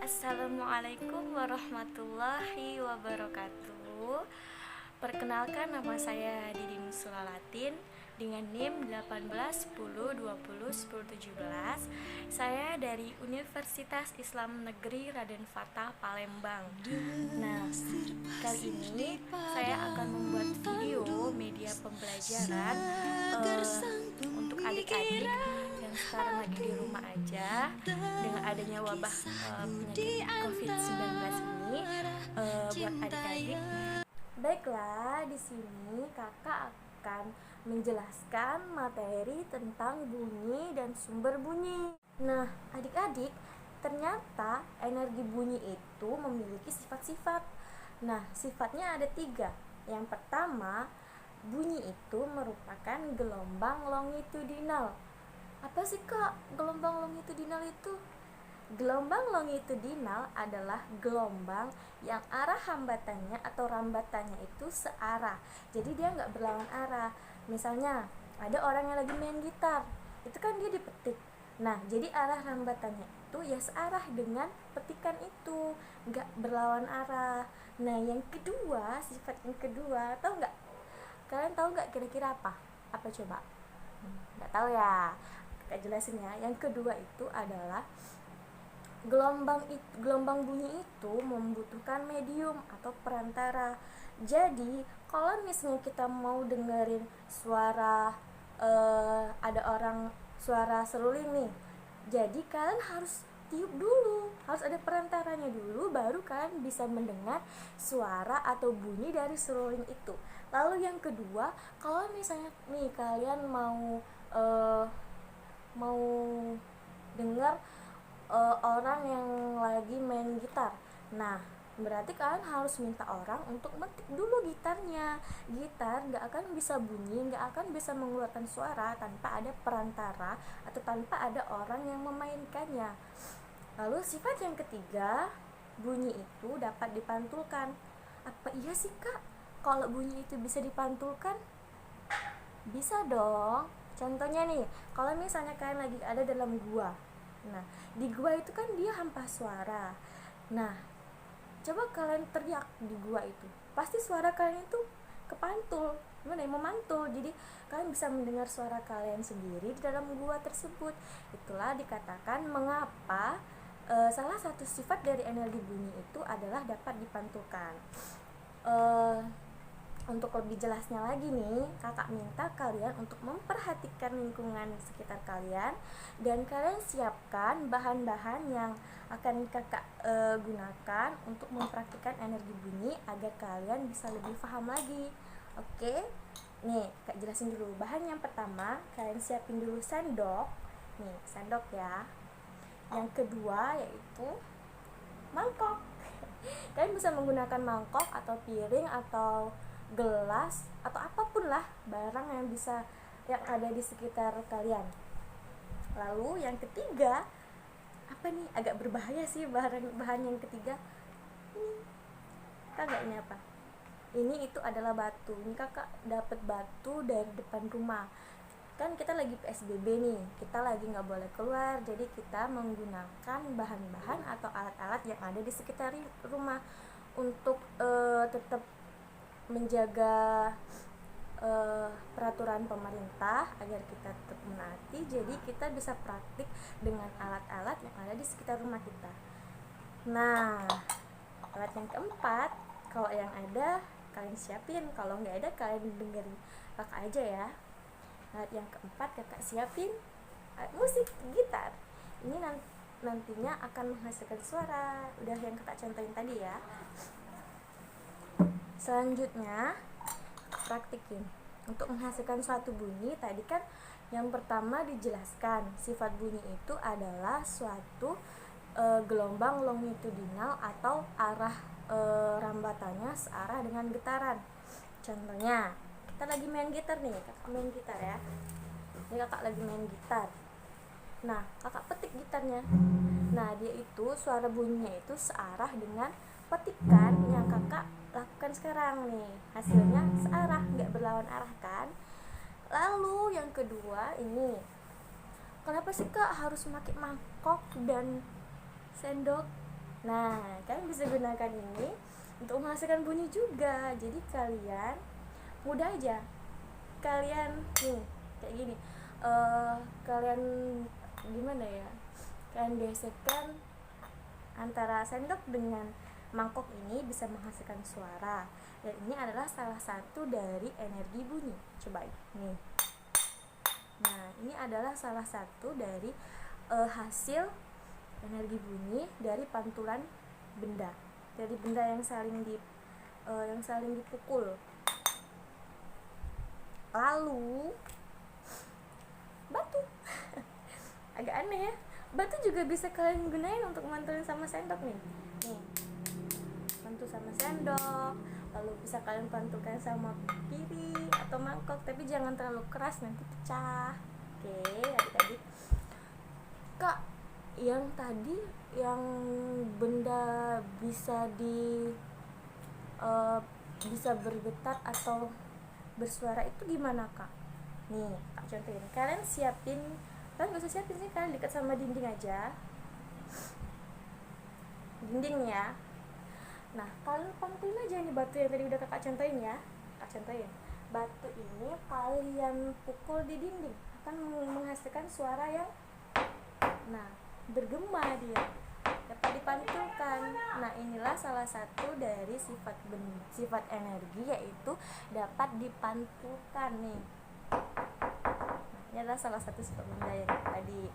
Assalamualaikum warahmatullahi wabarakatuh. Perkenalkan, nama saya Didin Sulalatin dengan NIM 1810201017. Saya dari Universitas Islam Negeri Raden Fatah Palembang. Nah, kali ini saya akan membuat video media pembelajaran untuk adik-adik yang sekarang lagi di rumah aja dengan adanya wabah penyakit COVID-19 ini, buat adik-adik. Baiklah, di sini kakak akan menjelaskan materi tentang bunyi dan sumber bunyi. Nah, adik-adik, ternyata energi bunyi itu memiliki sifat-sifat. Nah, sifatnya ada 3. Yang pertama, bunyi itu merupakan gelombang longitudinal. Apa sih kak gelombang longitudinal itu? Gelombang longitudinal adalah gelombang yang arah hambatannya atau rambatannya itu searah. Jadi dia nggak berlawan arah. Misalnya ada orang yang lagi main gitar, itu kan dia dipetik. Nah, jadi arah rambatannya itu ya searah dengan petikan itu, nggak berlawan arah. Nah, yang kedua, sifat yang kedua, tahu nggak? Kalian tahu nggak kira-kira apa? Apa coba? Nggak tahu ya? Kita jelasin ya. Yang kedua itu adalah gelombang bunyi itu membutuhkan medium atau perantara. Jadi kalau misalnya kita mau dengerin suara ada orang suara seruling nih, jadi kalian harus tiup dulu, harus ada perantaranya dulu, baru kalian bisa mendengar suara atau bunyi dari seruling itu. Lalu yang kedua, kalau misalnya nih kalian mau dengar orang yang lagi main gitar, nah berarti kalian harus minta orang untuk metik dulu gitarnya. Gitar gak akan bisa bunyi, gak akan bisa mengeluarkan suara tanpa ada perantara atau tanpa ada orang yang memainkannya. Lalu sifat yang ketiga, bunyi itu dapat dipantulkan. Apa iya sih kak kalau bunyi itu bisa dipantulkan? Bisa dong. Contohnya nih, kalau misalnya kalian lagi ada dalam gua. Nah, di gua itu kan dia hampa suara. Nah, coba kalian teriak di gua itu, pasti suara kalian itu kepantul, memantul. Jadi kalian bisa mendengar suara kalian sendiri di dalam gua tersebut. Itulah dikatakan mengapa salah satu sifat dari energi bunyi itu adalah dapat dipantulkan. Untuk lebih jelasnya lagi nih, kakak minta kalian untuk memperhatikan lingkungan sekitar kalian dan kalian siapkan bahan-bahan yang akan kakak gunakan untuk mempraktikkan energi bunyi agar kalian bisa lebih paham lagi. Oke? Nih, kak jelasin dulu. Bahan yang pertama, kalian siapin dulu sendok. Nih, sendok ya. Yang kedua yaitu mangkok. Kalian bisa menggunakan mangkok atau piring atau gelas atau apapun lah barang yang bisa yang ada di sekitar kalian. Lalu yang ketiga, apa nih, agak berbahaya sih bahan yang ketiga ini. Kakak ini apa? Ini itu adalah batu. Ini kakak dapat batu dari depan rumah. Kan kita lagi PSBB nih, kita lagi nggak boleh keluar, jadi kita menggunakan bahan-bahan atau alat-alat yang ada di sekitar rumah untuk tetap menjaga peraturan pemerintah agar kita tetap menaati. Jadi kita bisa praktik dengan alat-alat yang ada di sekitar rumah kita. Nah, alat yang keempat, kalau yang ada kalian siapin, kalau nggak ada kalian dengerin kakak aja ya. Alat yang keempat kakak siapin musik gitar. Ini nantinya akan menghasilkan suara. Udah yang kakak contohin tadi ya. Selanjutnya praktikin untuk menghasilkan suatu bunyi. Tadi kan yang pertama dijelaskan sifat bunyi itu adalah suatu gelombang longitudinal atau arah rambatannya searah dengan getaran. Contohnya kita lagi main gitar nih, kakak main gitar ya. Ini kakak lagi main gitar. Nah, kakak petik gitarnya. Nah, dia itu suara bunyinya itu searah dengan petikan yang kakak lakukan sekarang nih. Hasilnya searah, nggak berlawan arah kan. Lalu yang kedua ini, kenapa sih kak harus pakai mangkok dan sendok? Nah, kalian bisa gunakan ini untuk menghasilkan bunyi juga. Jadi kalian mudah aja. Kalian nih kayak gini. Kalian gimana ya? Kalian gesekkan antara sendok dengan mangkok ini bisa menghasilkan suara. Dan ini adalah salah satu dari energi bunyi. Coba nih. Nah, ini adalah salah satu dari hasil energi bunyi dari pantulan benda. Dari benda yang saling dipukul. Lalu batu. Agak aneh ya. Batu juga bisa kalian gunain untuk mantulin sama sendok nih. Pantul sama sendok. Lalu bisa kalian pantulkan sama piring atau mangkok, tapi jangan terlalu keras nanti pecah. Oke, adik-adik. Kak, yang tadi yang benda bisa bisa bergetar atau bersuara itu gimana, Kak? Nih, Kak contohin. Kalian gak usah siapin sih, kalian dekat sama dinding aja. Dinding ya. Nah, kalian pantulin aja nih batu yang tadi udah kakak contohin ya. Kakak contohin. Batu ini kalian pukul di dinding akan menghasilkan suara yang bergema dia. Dapat dipantulkan. Nah, inilah salah satu dari sifat energi, yaitu dapat dipantulkan nih. Nah, ini adalah salah satu sifat benda yang tadi.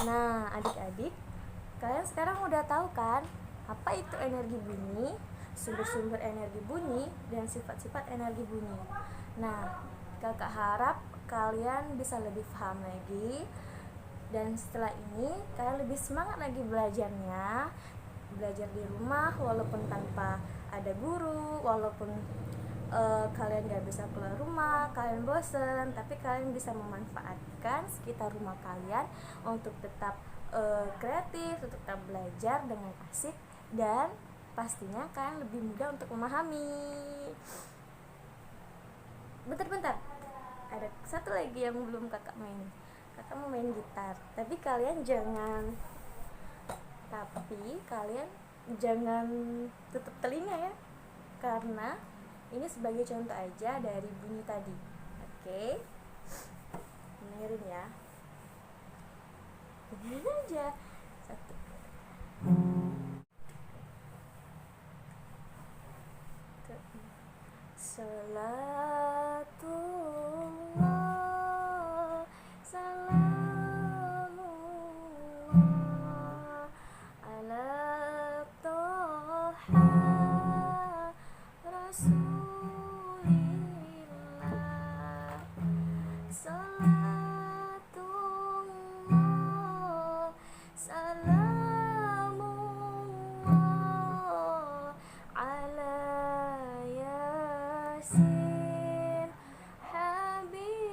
Nah, adik-adik, kalian sekarang udah tahu kan apa itu energi bunyi, sumber-sumber energi bunyi, dan sifat-sifat energi bunyi. Nah, kakak harap kalian bisa lebih paham lagi, dan setelah ini kalian lebih semangat lagi belajarnya. Belajar di rumah walaupun tanpa ada guru, walaupun kalian gak bisa keluar rumah, kalian bosen, tapi kalian bisa memanfaatkan sekitar rumah kalian untuk tetap kreatif, untuk tetap belajar dengan asik, dan pastinya kalian lebih mudah untuk memahami. Bentar, ada satu lagi yang belum kakak main. Kakak mau main gitar, tapi kalian jangan tutup telinga ya, karena ini sebagai contoh aja dari bunyi tadi. Oke, dengerin ya, dengerin aja. Satu. Salatullah, salamullah ala Toha Rasulillah. Salatullah, salamullah ala Yasin Habibillah.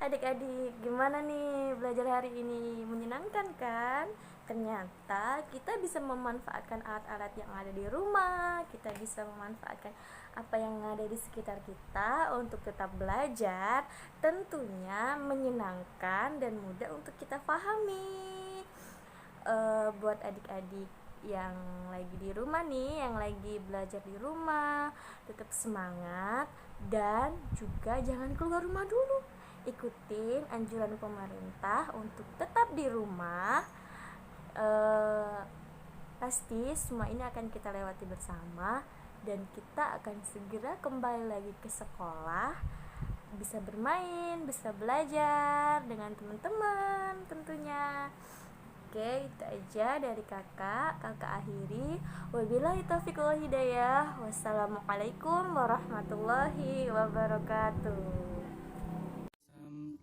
Adik-adik, gimana nih belajar hari ini? Menyenangkan kan? Ternyata kita bisa memanfaatkan alat-alat yang ada di rumah, kita bisa memanfaatkan apa yang ada di sekitar kita untuk tetap belajar, tentunya menyenangkan dan mudah untuk kita pahami. Buat adik-adik yang lagi di rumah nih, yang lagi belajar di rumah, tetap semangat dan juga jangan keluar rumah dulu. Ikutin anjuran pemerintah untuk tetap di rumah. Pasti semua ini akan kita lewati bersama, dan kita akan segera kembali lagi ke sekolah, bisa bermain, bisa belajar dengan teman-teman tentunya. Oke, itu aja dari kakak akhiri. Wabillahi taufiq wal hidayah. Wassalamualaikum warahmatullahi wabarakatuh.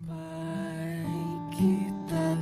Sampai kita